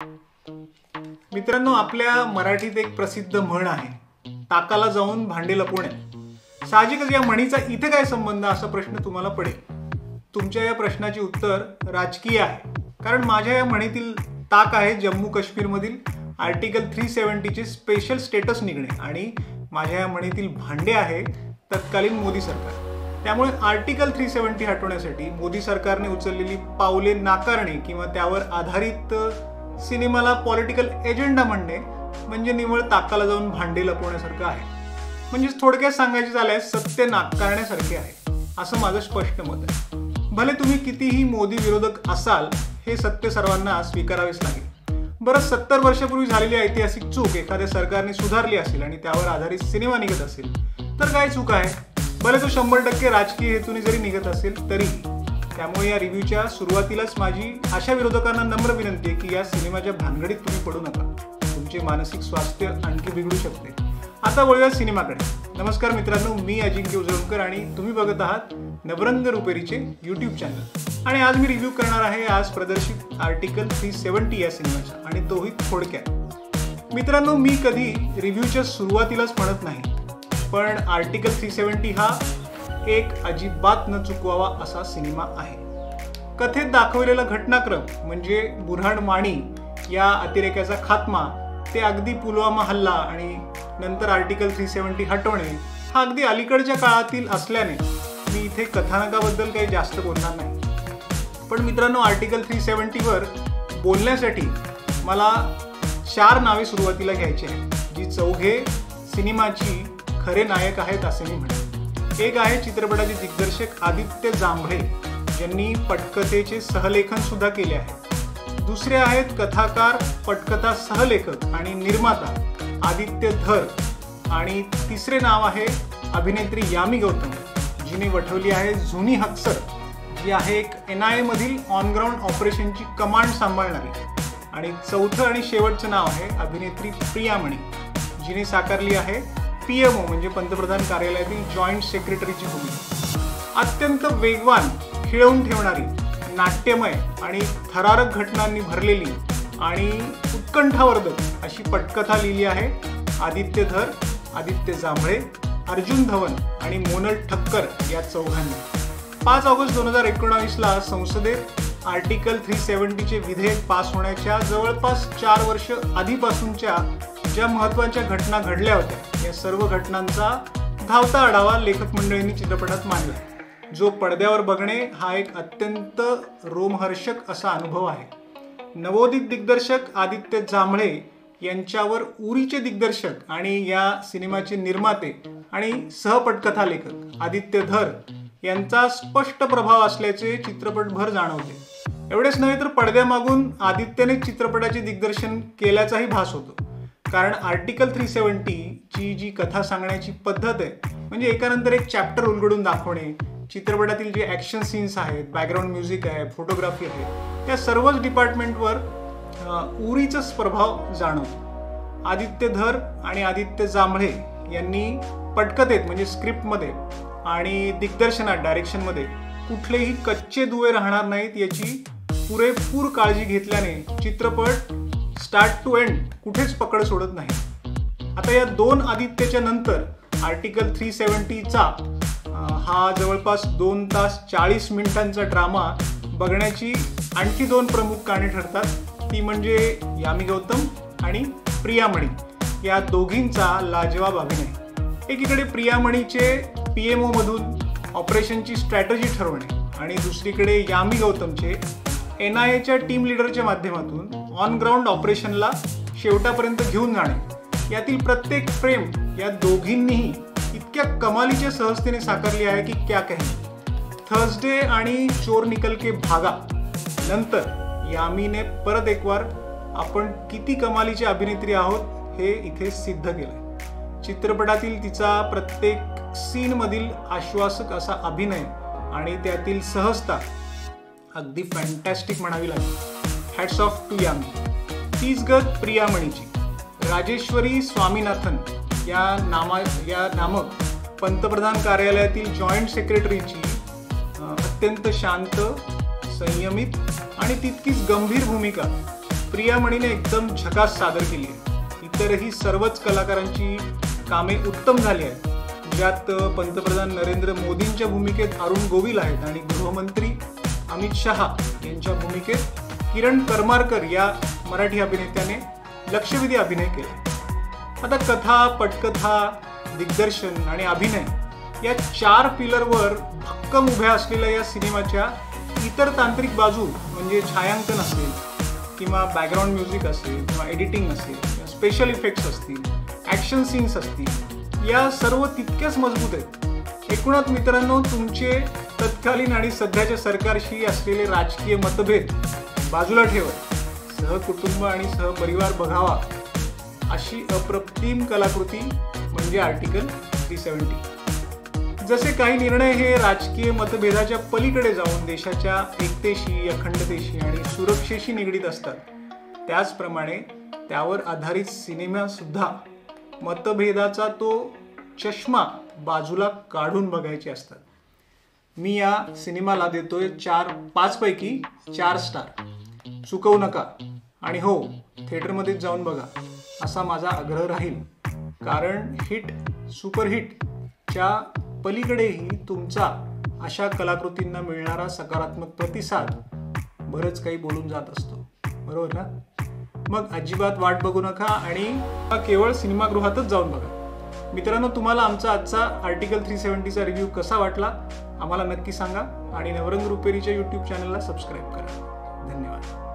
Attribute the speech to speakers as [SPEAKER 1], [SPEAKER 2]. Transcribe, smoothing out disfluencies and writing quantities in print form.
[SPEAKER 1] मित्रांनो, आपल्या मराठीत एक प्रसिद्ध म्हण आहे, ताकाला जाऊन भांडे लपवणे. साहजिकच या म्हणीचा इथे काय संबंध असा प्रश्न तुम्हाला पडेल. तुमच्या या प्रश्नाचे उत्तर राजकीय आहे. कारण माझ्या या म्हणीतील ताक आहे जम्मू काश्मीरमधील आर्टिकल 370 चे स्पेशल स्टेटस निघणे आणि माझ्या या म्हणीतील भांडे आहे तत्कालीन मोदी सरकार. त्यामुळे आर्टिकल 370 हटवण्यासाठी मोदी सरकारने उचललेली पावले नाकारणे किंवा त्यावर आधारित सिनेमाला पॉलिटिकल एजेंडा म्हणणे म्हणजे निव्वळ ताकाला जाऊन भांडे लपवण्यासारखं आहे. म्हणजेच थोडक्यात सांगायचे झाल्यास सत्य नाकारण्यासारखे आहे असं माझं स्पष्ट मत आहे. भले तुम्ही कितीही मोदी विरोधक असाल, हे सत्य सर्वांना स्वीकारावेच लागेल. बरं, 70 वर्षापूर्वी झालेली ऐतिहासिक चूक एखाद्या सरकारने सुधारली असेल आणि त्यावर आधारित सिनेमा निघत असेल तर काय चूक आहे? भले तो 100% राजकीय हेतूने जरी निघत असेल तरीही. त्यामुळे या रिव्ह्यूच्या सुरुवातीलाच माझी अशा विरोधकांना नम्र विनंती आहे की या सिनेमाच्या भानगडीत तुम्ही पडू नका. तुमचे मानसिक स्वास्थ्य आणखी बिघडू शकते. आता वळूया सिनेमाकडे. नमस्कार मित्रांनो, मी अजिंक्य उजळणकर आणि तुम्ही बघत आहात नवरंग रुपेरीचे यूट्यूब चॅनल. आणि आज मी रिव्ह्यू करणार आहे आज प्रदर्शित आर्टिकल 370 या सिनेमाचा, आणि तोही थोडक्यात. मित्रांनो, मी कधी रिव्ह्यूच्या सुरुवातीलाच म्हणत नाही, पण आर्टिकल 370 हा एक अजिबात न चुकवावा असा सिनेमा आहे. कथेत दाखवलेला घटनाक्रम म्हणजे बुरहान वाणी या अतिरेक्याचा खात्मा, ते अगदी पुलवामा हल्ला आणि नंतर आर्टिकल 370 हटवणे हा अगदी अलीकडच्या काळातील असल्याने मी इथे कथानकाबद्दल काही जास्त बोलणार नाही. पण मित्रांनो, आर्टिकल 370 वर बोलण्यासाठी मला 4 नावे सुरुवातीला घ्यायची आहेत, जी चौघे सिनेमाची खरे नायक आहेत असे मी म्हणेन. एक आहे चित्रपटाचे दिग्दर्शक आदित्य जांभळे, ज्यांनी पटकथेचे सहलेखन सुद्धा केले आहे. दुसरे आहेत कथाकार, पटकथा सहलेखक आणि निर्माता आदित्य धर. आणि तिसरे नाव आहे अभिनेत्री यामी गौतम, जिने वठवली आहे जुनी हक्सर, जी आहे एक NIA मधील ऑन ग्राउंड ऑपरेशनची कमांड सांभाळणारी. आणि चौथं आणि शेवटचं नाव आहे अभिनेत्री प्रियामणी, जिने साकारली आहे PMO म्हणजे पंतप्रधान कार्यालयातील जॉईंट सेक्रेटरीची भूमिका. अत्यंत वेगवान, खिळवून ठेवणारी, नाट्यमय आणि थरारक घटनांनी भरलेली आणि उत्कंठावर्धक अशी पटकथा लिहिली आहे आदित्य धर, आदित्य जांभळे, अर्जुन धवन आणि मोनल ठक्कर या चौघांनी. 5 ऑगस्ट 2019ला संसदेत आर्टिकल 370 चे विधेयक पास होण्याच्या जवळपास 4 वर्ष आधीपासूनच्या ज्या महत्त्वाच्या घटना घडल्या होत्या, या सर्व घटनांचा धावता आढावा लेखक मंडळींनी चित्रपटात मांडला, जो पडद्यावर बघणे हा एक अत्यंत रोमहर्षक असा अनुभव आहे. नवोदित दिग्दर्शक आदित्य जांभळे यांच्यावर उरीचे दिग्दर्शक आणि या सिनेमाचे निर्माते आणि सहपटकथा लेखक आदित्य धर यांचा स्पष्ट प्रभाव असल्याचे चित्रपटभर जाणवते. एवढेच नव्हे तर पडद्यामागून आदित्यने चित्रपटाचे दिग्दर्शन केल्याचाही भास होतो. कारण आर्टिकल 370 ची जी कथा सांगण्याची पद्धत आहे, म्हणजे एकानंतर एक चॅप्टर उलगडून दाखवणे, चित्रपटातील जे ॲक्शन सीन्स आहेत, बॅकग्राऊंड म्युझिक आहे, फोटोग्राफी आहे, त्या सर्वच डिपार्टमेंटवर उरीचाच प्रभाव जाणवतो. आदित्य धर आणि आदित्य जांभळे यांनी पटकथेत म्हणजे स्क्रिप्टमध्ये आणि दिग्दर्शनात, डायरेक्शनमध्ये कुठलेही कच्चे दुवे राहणार नाहीत याची पुरेपूर काळजी घेतल्याने चित्रपट स्टार्ट टू एंड कुठेच पकड सोडत नाही. आता या 2 आदित्यच्या नंतर आर्टिकल 370चा हा जवळपास 2 तास 40 मिनिटांचा ड्रामा बघण्याची आणखी 2 प्रमुख कारणे ठरतात. ती म्हणजे यामी गौतम आणि प्रियामणी या दोघींचा लाजवाब अभिनय. एकीकडे प्रियामणीचे PMO मधून ऑपरेशनची स्ट्रॅटजी ठरवणे आणि दुसरीकडे यामी गौतमचे NIAच्या टीम लीडरच्या माध्यमातून ऑन ग्राउंड ऑपरेशनला शेवटापर्यंत घेऊन जाणे. यातील प्रत्येक फ्रेम या दोघींनीही इतक्या कमालीच्या सहजतेने साकारली आहे की क्या कहे. थर्सडे आणि चोर निकल के भागा नंतर यामीने परत एकवार आपण किती कमालीची अभिनेत्री आहोत हे इथे सिद्ध केलंय. चित्रपटातील तिचा प्रत्येक सीनमधील आश्वासक असा अभिनय आणि त्यातील सहजता अगदी फॅन्टॅस्टिक म्हणावी लागेल. हॅट्स ऑफ टू यामी. तीच गत प्रियामणीची. राजेश्वरी स्वामीनाथन या नामक पंतप्रधान कार्यालयातील जॉईंट सेक्रेटरीची अत्यंत शांत, संयमित आणि तितकीच गंभीर भूमिका प्रियामणीने एकदम झकास सादर केली आहे. इतरही सर्वच कलाकारांची कामे उत्तम झाली आहेत, ज्यात पंतप्रधान नरेंद्र मोदींच्या भूमिकेत अरुण गोविल आहेत आणि गृहमंत्री अमित शहा यांच्या भूमिकेत किरण करमारकर या मराठी अभिनेत्याने लक्षवेधी अभिनय केला. आता कथा, पटकथा, दिग्दर्शन आणि अभिनय या 4 पिलरवर भक्कम उभ्या असलेल्या या सिनेमाच्या इतर तांत्रिक बाजू म्हणजे छायांकन असेल किंवा बॅकग्राऊंड म्युझिक असेल किंवा एडिटिंग असेल किंवा स्पेशल इफेक्ट्स असतील, ॲक्शन सीन्स असतील, या सर्व तितक्याच मजबूत आहेत. एकूणात मित्रांनो, तुमचे तत्कालीन आणि सध्याच्या सरकारशी असलेले राजकीय मतभेद बाजूला ठेवत सहकुटुंब आणि सहपरिवार बघावा अशी अप्रतिम कलाकृती म्हणजे आर्टिकल 370. जसे काही निर्णय हे राजकीय मतभेदाच्या पलीकडे जाऊन देशाच्या एकतेशी, अखंडतेशी आणि सुरक्षेशी निगडीत असतात, त्याचप्रमाणे त्यावर आधारित सिनेमा सुद्धा मतभेदाचा तो चष्मा बाजूला काढून बघायचे असतात. मी या सिनेमाला देतोय 5 पैकी 4 स्टार. चुकवू नका आणि हो, थिएटरमध्येच जाऊन बघा असा माझा आग्रह राहील, कारण हिट, सुपरहिटच्या पलीकडेही तुमचा अशा कलाकृतींना मिळणारा सकारात्मक प्रतिसाद बरंच काही बोलून जात असतो, बरोबर ना? मग अजिबात वाट बघू नका आणि केवळ सिनेमागृहातच जाऊन बघा. मित्रांनो, तुम्हाला आमचा आजचा आर्टिकल 370चा रिव्ह्यू कसा वाटला आम्हाला नक्की सांगा आणि नवरंग रुपेरीच्या YouTube चॅनलला सबस्क्राईब करा. धन्यवाद.